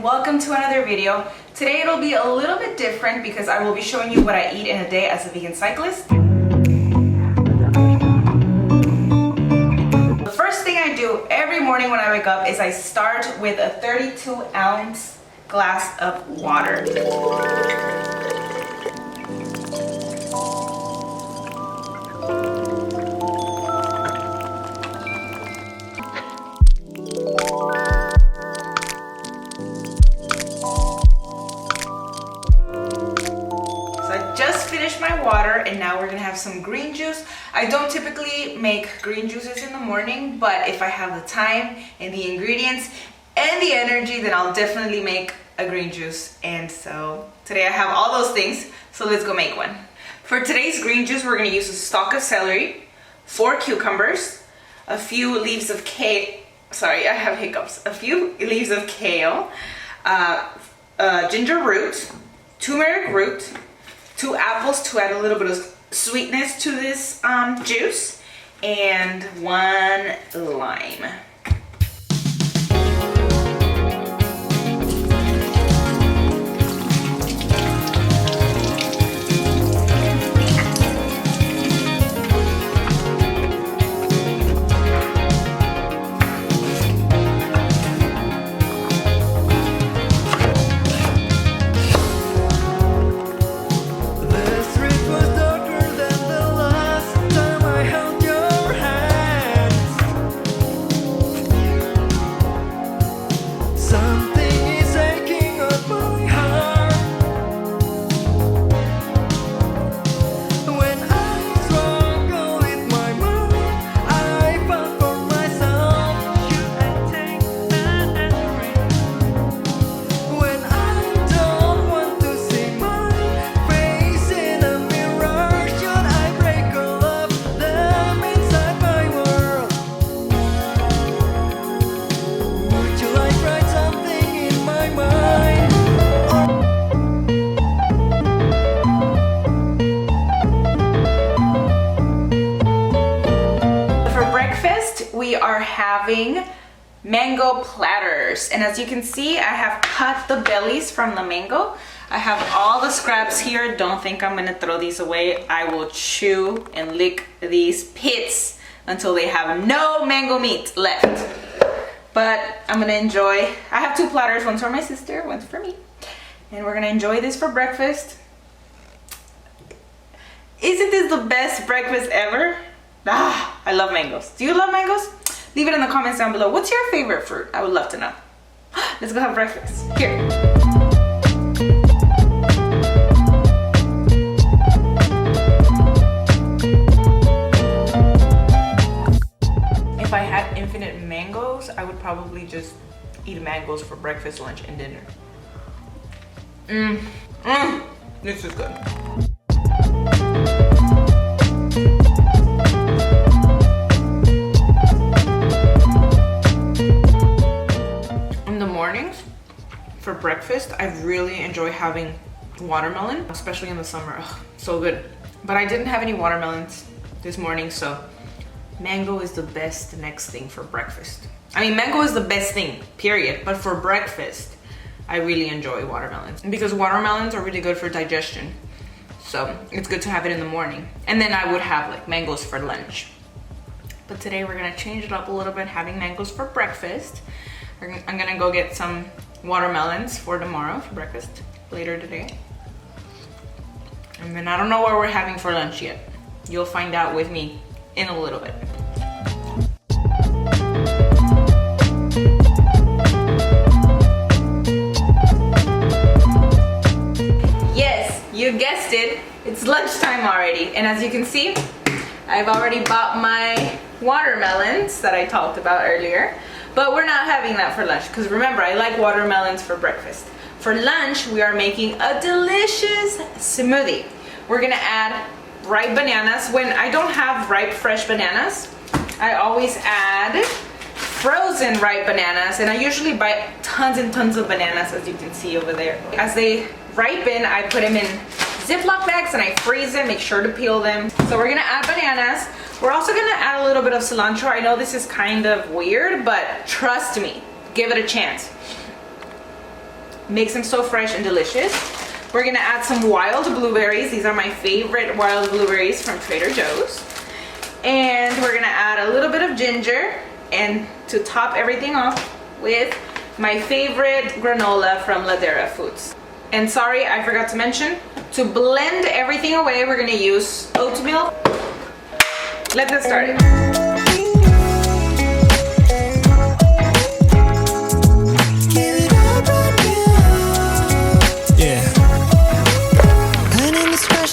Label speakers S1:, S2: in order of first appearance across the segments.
S1: welcome to another video. Today it'll be a little bit different because I will be showing you what I eat in a day as a vegan cyclist. The first thing I do every morning when I wake up is I start with a 32-ounce glass of water. My water, and now we're gonna have some green juice. I don't typically make green juices in the morning, but if I have the time and the ingredients and the energy, then I'll definitely make a green juice. And so today I have all those things, so let's go make one. For today's green juice, we're gonna use a stalk of celery, 4 cucumbers, a few leaves of kale. Sorry, I have hiccups. A few leaves of kale, ginger root, turmeric root, 2 apples to add a little bit of sweetness to this juice, and 1 lime. We are having mango platters, and as you can see, I have cut the bellies from the mango. I have all the scraps here. Don't think I'm gonna throw these away. I will chew and lick these pits until they have no mango meat left. But I'm gonna enjoy. I have 2 platters, one's for my sister, one's for me, and we're gonna enjoy this for breakfast. Isn't this the best breakfast ever? Ah, I love mangoes. Do you love mangoes? Leave it in the comments down below. What's your favorite fruit? I would love to know. Let's go have breakfast. Here. If I had infinite mangoes, I would probably just eat mangoes for breakfast, lunch, and dinner. This is good. For breakfast, I really enjoy having watermelon, especially in the summer. Ugh, so good. But I didn't have any watermelons this morning, so mango is the best next thing for breakfast. I mean, mango is the best thing, period. But for breakfast, I really enjoy watermelons because watermelons are really good for digestion. So it's good to have it in the morning. And then I would have like mangoes for lunch. But today we're gonna change it up a little bit, having mangoes for breakfast. I'm gonna go get some watermelons for tomorrow for breakfast later today. And then I don't know what we're having for lunch yet. You'll find out with me in a little bit. Yes, you guessed it. It's lunchtime already. And as you can see, I've already bought my watermelons that I talked about earlier. But we're not having that for lunch because remember, I like watermelons for breakfast. For lunch, we are making a delicious smoothie. We're gonna add ripe bananas. When I don't have ripe fresh bananas, I always add frozen ripe bananas, and I usually buy tons and tons of bananas, as you can see over there. As they ripen, I put them in Ziploc bags and I freeze them, make sure to peel them. So we're gonna add bananas. We're also gonna add a little bit of cilantro. I know this is kind of weird, but trust me, give it a chance. Makes them so fresh and delicious. We're gonna add some wild blueberries. These are my favorite wild blueberries from Trader Joe's. And we're gonna add a little bit of ginger, and to top everything off with my favorite granola from Ladera Foods. And sorry, I forgot to mention, to blend everything away, we're gonna use oatmeal. Let's get started.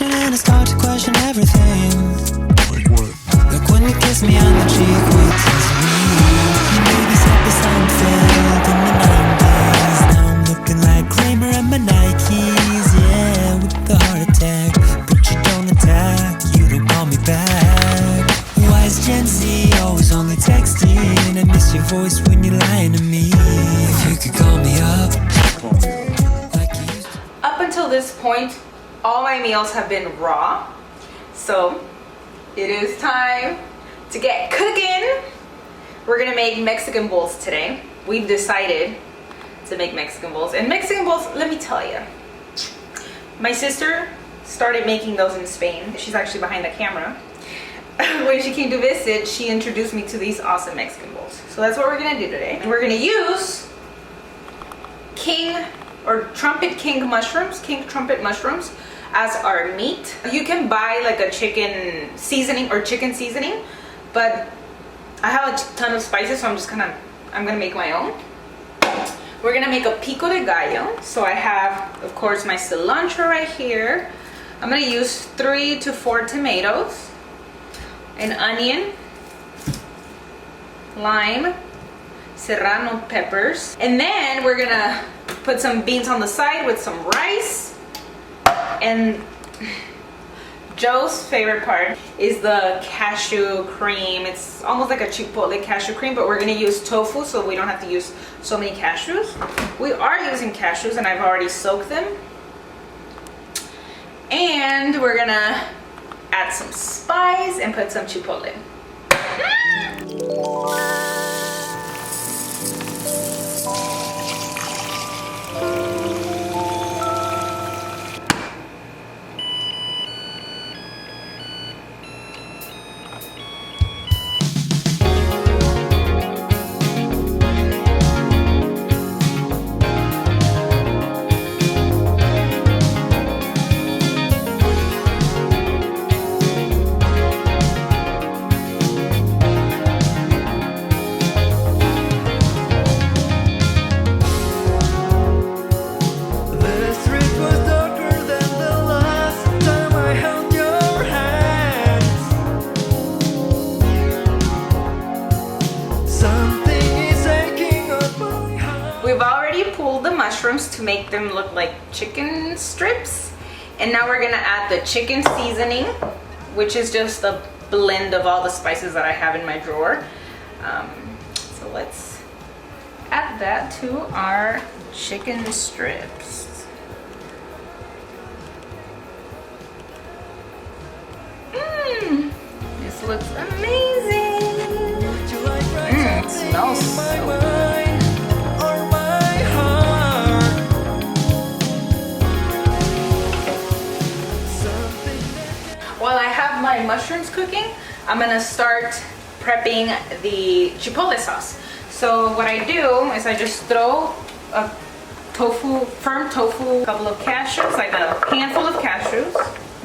S2: And I start to question everything. Like what? Like when you kiss me on the cheek with teasing. Maybe something Seinfeld in the 90s. Now I'm looking like Kramer and my Nikes. Yeah, with the heart attack, but you don't attack. You don't call me back. Why is Gen Z always only texting? I miss your voice when you're lying to me. If you could call me up, like you used to.
S1: Up until this point, all my meals have been raw, so it is time to get cooking. We're gonna make Mexican bowls today. We've decided to make Mexican bowls. And Mexican bowls, let me tell you, my sister started making those in Spain. She's actually behind the camera. When she came to visit, she introduced me to these awesome Mexican bowls. So that's what we're gonna do today. We're gonna use king trumpet mushrooms as our meat. You can buy like a chicken seasoning, but I have a ton of spices, so I'm gonna make my own. We're gonna make a pico de gallo. So I have, of course, my cilantro right here. I'm gonna use 3 to 4 tomatoes, an onion, lime, serrano peppers, and then we're gonna put some beans on the side with some rice. And Joe's favorite part is the cashew cream. It's almost like a chipotle cashew cream, but we're gonna use tofu so we don't have to use so many cashews. We are using cashews and I've already soaked them. And we're gonna add some spice and put some chipotle. Mushrooms to make them look like chicken strips, and now we're gonna add the chicken seasoning, which is just a blend of all the spices that I have in my drawer. So let's add that to our chicken strips. This looks amazing. It smells so good. While I have my mushrooms cooking, I'm gonna start prepping the chipotle sauce. So what I do is I just throw a firm tofu, a couple of cashews, like a handful of cashews,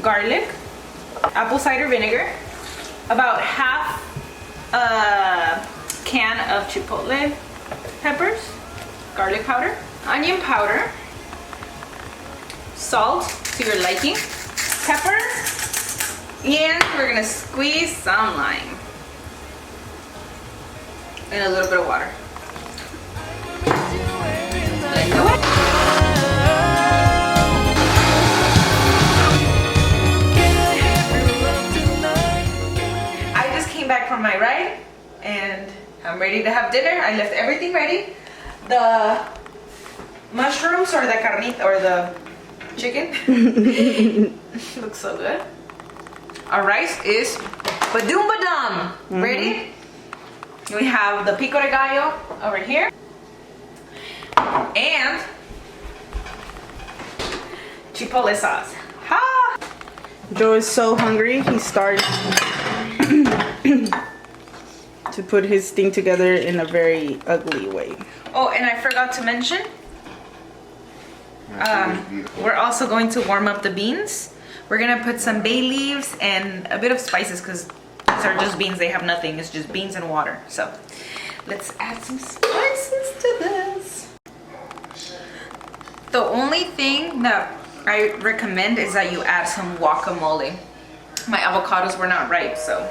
S1: garlic, apple cider vinegar, about half a can of chipotle peppers, garlic powder, onion powder, salt to your liking, pepper, and we're gonna squeeze some lime and a little bit of water. Let's do it. I just came back from my ride and I'm ready to have dinner. I left everything ready. The mushrooms or the carnita or the chicken looks so good. Our rice is badum badum. Ready? We have the pico de gallo over here. And Chipotle sauce. Ha!
S3: Joe is so hungry, he started to put his thing together in a very ugly way.
S1: Oh, and I forgot to mention, we're also going to warm up the beans. We're gonna put some bay leaves and a bit of spices because these are just beans, they have nothing. It's just beans and water. So let's add some spices to this. The only thing that I recommend is that you add some guacamole. My avocados were not ripe, so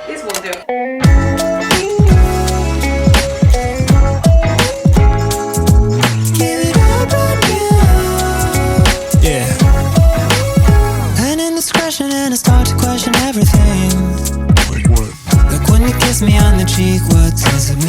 S1: this will do.
S2: And I start to question everything. Like what? Like when you kiss me on the cheek, what does it mean?